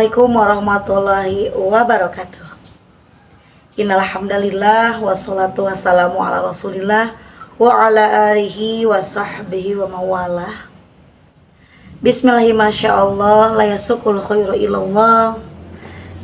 Assalamualaikum warahmatullahi wabarakatuh. Innal hamdalillah wassalatu wassalamu ala Rasulillah wa ala alihi wa sahbihi wa mawalah. Bismillahi masyaallah la yasukul khairu illallah.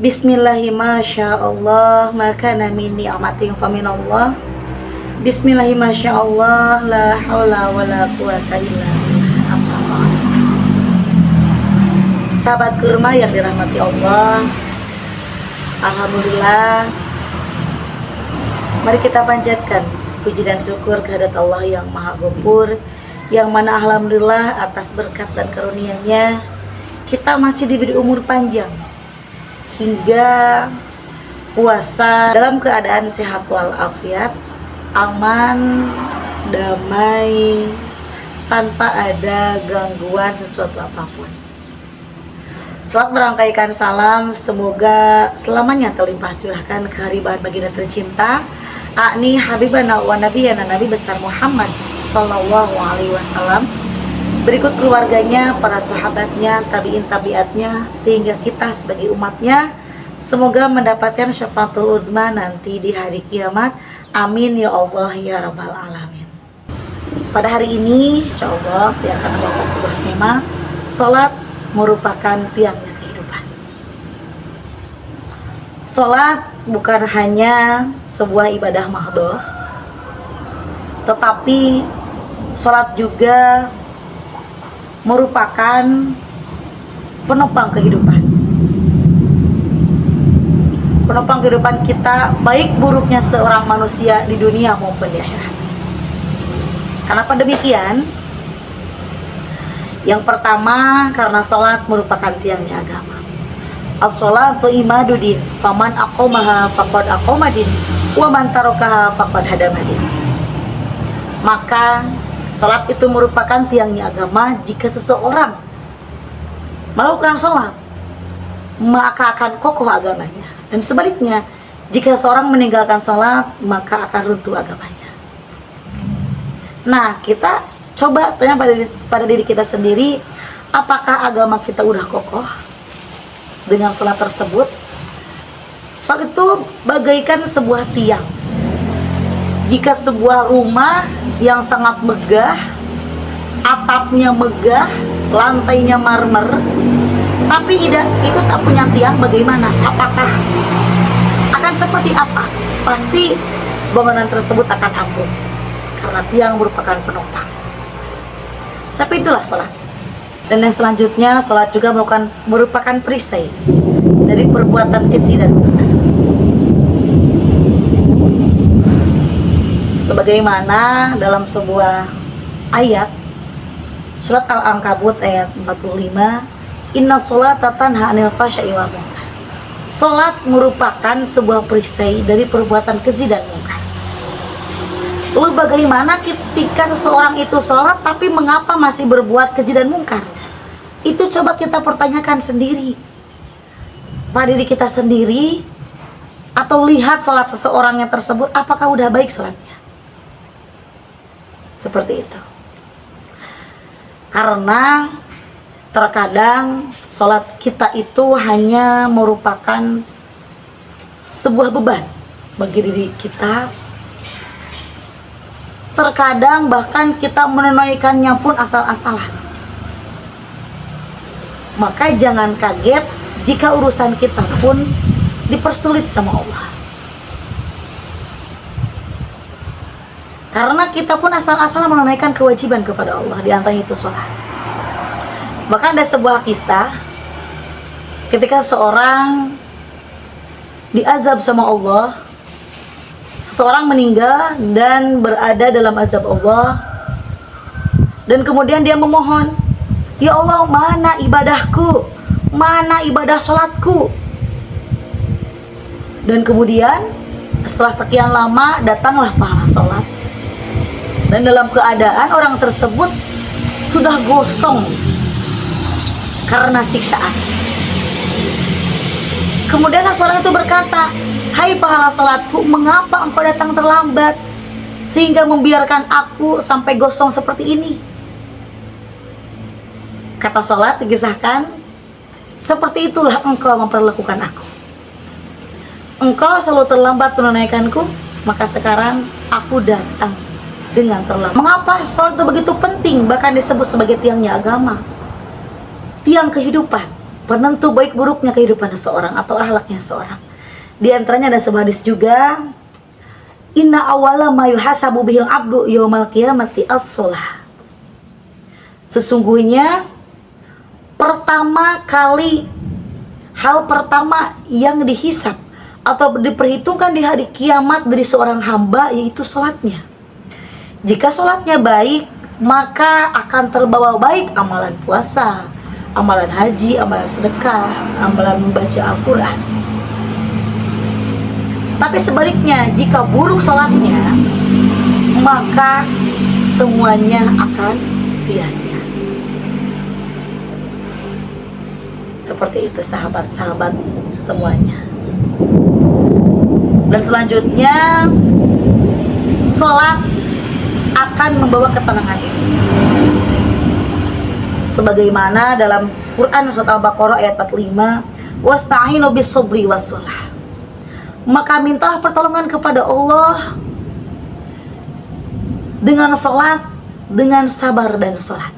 Bismillahi masyaallah ma kana min ni'matin fa minallah. Bismillahi masyaallah la haula wala quwata illa billah. Sahabat kurma yang dirahmati Allah, alhamdulillah, mari kita panjatkan puji dan syukur kehadirat Allah yang Maha Ghafur, yang mana alhamdulillah atas berkat dan karunia-Nya kita masih diberi umur panjang hingga puasa dalam keadaan sehat walafiat, aman, damai, tanpa ada gangguan sesuatu apapun. Salat merangkaikan salam, semoga selamanya terlimpah curahkan kehariban baginda tercinta Akni Habibana wa Nabiyana Nabi besar Muhammad Sallallahu Alaihi Wasallam, berikut keluarganya, para sahabatnya, tabiin tabiatnya, sehingga kita sebagai umatnya semoga mendapatkan syafaatul udma nanti di hari kiamat. Amin ya Allah ya Rabbal Alamin. Pada hari ini insyaallah saya akan membawa sebuah tema, salat merupakan tiangnya kehidupan. Salat bukan hanya sebuah ibadah mahdhah, tetapi salat juga merupakan penopang kehidupan. Penopang kehidupan kita, baik buruknya seorang manusia di dunia maupun di akhirat. Kenapa demikian? Yang pertama, karena sholat merupakan tiangnya agama. As-sholatu imaduddin, faman aqomaha faqad aqomadin, wa man tarakaha faqad hadamadin. Maka sholat itu merupakan tiangnya agama. Jika seseorang melakukan sholat, maka akan kokoh agamanya. Dan sebaliknya, jika seorang meninggalkan sholat, maka akan runtuh agamanya. Nah, kita coba tanya pada diri kita sendiri, apakah agama kita udah kokoh dengan salat tersebut? Salat itu bagaikan sebuah tiang. Jika sebuah rumah yang sangat megah, atapnya megah, lantainya marmer, tapi itu tak punya tiang, bagaimana? Apakah akan seperti apa? Pasti bangunan tersebut akan ambruk, karena tiang merupakan penopang. Seperti itulah sholat. Dan yang selanjutnya, sholat juga merupakan perisai dari perbuatan keji dan munkar. Sebagaimana dalam sebuah ayat surat Al-Ankabut ayat 45, inna sholata tanha 'anil fahsya'i wal munkar. Sholat merupakan sebuah perisai dari perbuatan keji dan munkar. Lalu bagaimana ketika seseorang itu sholat tapi mengapa masih berbuat keji dan mungkar? Itu coba kita pertanyakan sendiri pada diri kita sendiri, atau lihat sholat seseorang yang tersebut, apakah udah baik sholatnya? Seperti itu. Karena terkadang sholat kita itu hanya merupakan sebuah beban bagi diri kita. Terkadang bahkan kita menunaikannya pun asal-asalan. Maka jangan kaget jika urusan kita pun dipersulit sama Allah. Karena kita pun asal-asalan menunaikan kewajiban kepada Allah, di antaranya itu sholat. Bahkan ada sebuah kisah ketika seorang diazab sama Allah. Seseorang meninggal dan berada dalam azab Allah, dan kemudian dia memohon, ya Allah, mana ibadahku, mana ibadah sholatku? Dan kemudian setelah sekian lama datanglah pahala sholat, dan dalam keadaan orang tersebut sudah gosong karena siksaan. Kemudian seorang itu berkata, hai pahala sholatku, mengapa engkau datang terlambat sehingga membiarkan aku sampai gosong seperti ini? Kata sholat, dikisahkan, seperti itulah engkau memperlakukan aku. Engkau selalu terlambat menunaikanku, maka sekarang aku datang dengan terlambat. Mengapa sholat itu begitu penting, bahkan disebut sebagai tiangnya agama, tiang kehidupan, penentu baik buruknya kehidupan seseorang atau akhlaknya seseorang. Di antaranya ada sebuah hadis juga, inna awwala ma yuhasabu bihil abdu yaumal qiyamati as-shalah. Sesungguhnya hal pertama yang dihisab atau diperhitungkan di hari kiamat dari seorang hamba yaitu sholatnya. Jika sholatnya baik, maka akan terbawa baik amalan puasa, amalan haji, amalan sedekah, amalan membaca Al-Quran. Tapi sebaliknya, jika buruk sholatnya, maka semuanya akan sia-sia. Seperti itu sahabat-sahabat semuanya. Dan selanjutnya, sholat akan membawa ketenangan. Sebagaimana dalam Quran surat Al-Baqarah ayat 45, wasta'inu bis-sabri was-shalah. Maka mintalah pertolongan kepada Allah dengan sholat, dengan sabar dan sholat.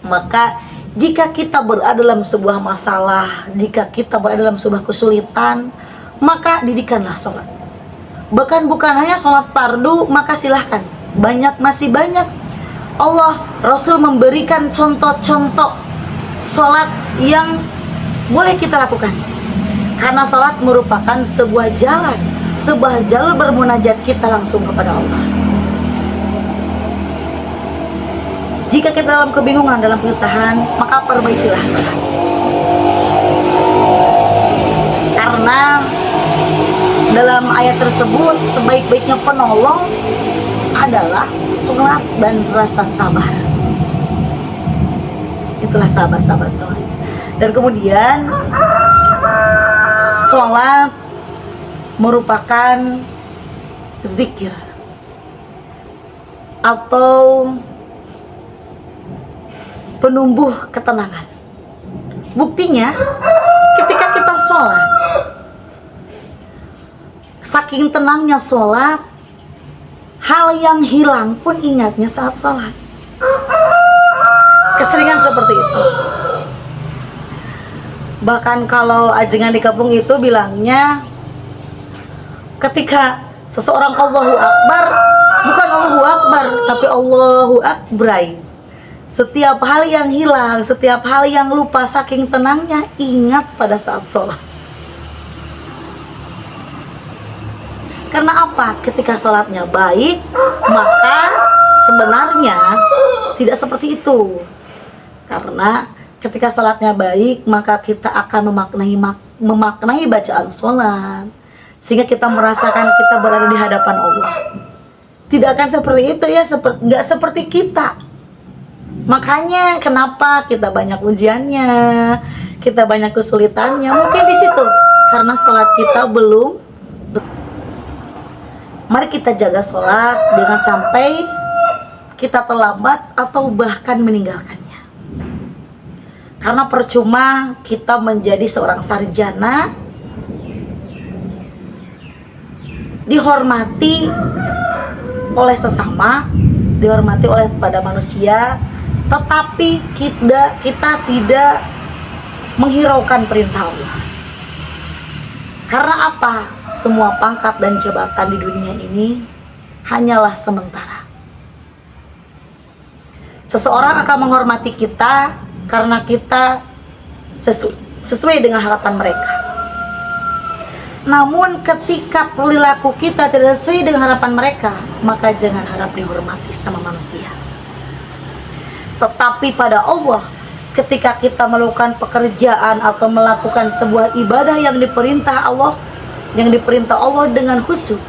Maka jika kita berada dalam sebuah masalah, jika kita berada dalam sebuah kesulitan, maka didikanlah sholat. Bahkan bukan hanya sholat fardu, maka silahkan, masih banyak Allah Rasul memberikan contoh-contoh sholat yang boleh kita lakukan. Karena sholat merupakan sebuah jalur bermunajat kita langsung kepada Allah. Jika kita dalam kebingungan, dalam kesusahan, maka perbaikilah sholat. Karena dalam ayat tersebut sebaik-baiknya penolong adalah sholat dan rasa sabar. Itulah sahabat-sahabat sholat. Dan kemudian sholat merupakan zikir atau penumbuh ketenangan. Buktinya ketika kita sholat, saking tenangnya sholat, hal yang hilang pun ingatnya saat sholat. Keseringan seperti itu. Bahkan kalau ajengan di kampung itu bilangnya, ketika seseorang Allahu Akbar, bukan Allahu Akbar, tapi Allahu Akbray. Setiap hal yang hilang, setiap hal yang lupa, saking tenangnya ingat pada saat sholat. Karena apa? Ketika sholatnya baik, maka sebenarnya tidak seperti itu. Karena ketika sholatnya baik, maka kita akan memaknai bacaan sholat, sehingga kita merasakan kita berada di hadapan Allah. Tidak akan seperti itu ya, nggak seperti kita. Makanya kenapa kita banyak ujiannya, kita banyak kesulitannya, mungkin di situ karena sholat kita belum. Mari kita jaga sholat, jangan sampai kita terlambat atau bahkan meninggalkannya. Karena percuma kita menjadi seorang sarjana, dihormati oleh sesama, dihormati oleh pada manusia, tetapi kita tidak menghiraukan perintah Allah. Karena apa? Semua pangkat dan jabatan di dunia ini hanyalah sementara. Seseorang akan menghormati kita karena kita sesuai dengan harapan mereka. Namun ketika perilaku kita tidak sesuai dengan harapan mereka, maka jangan harap dihormati sama manusia. Tetapi pada Allah, ketika kita melakukan pekerjaan atau melakukan sebuah ibadah yang diperintah Allah dengan khusyuk,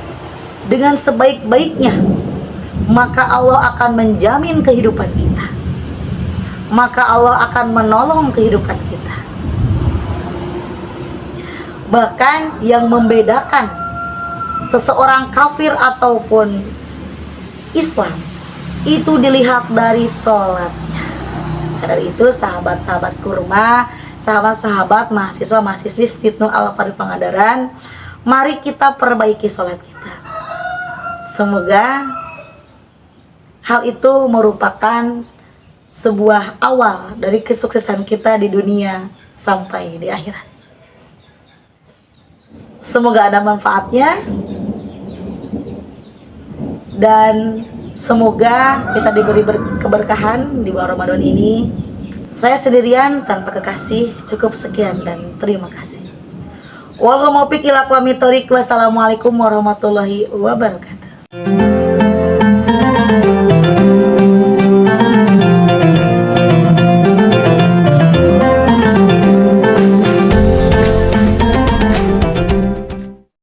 dengan sebaik-baiknya, maka Allah akan menjamin kehidupan kita. Maka Allah akan menolong kehidupan kita. Bahkan yang membedakan seseorang kafir ataupun Islam itu dilihat dari sholatnya. Karena itu sahabat-sahabat kurma, sahabat-sahabat mahasiswa-mahasiswi Stitnu Al-Fari Pangandaran, mari kita perbaiki sholat kita. Semoga hal itu merupakan sebuah awal dari kesuksesan kita di dunia sampai di akhirat. Semoga ada manfaatnya dan semoga kita diberi keberkahan di bulan Ramadan ini. Saya sendirian tanpa kekasih. Cukup sekian dan terima kasih. Wassalamualaikum warahmatullahi wabarakatuh.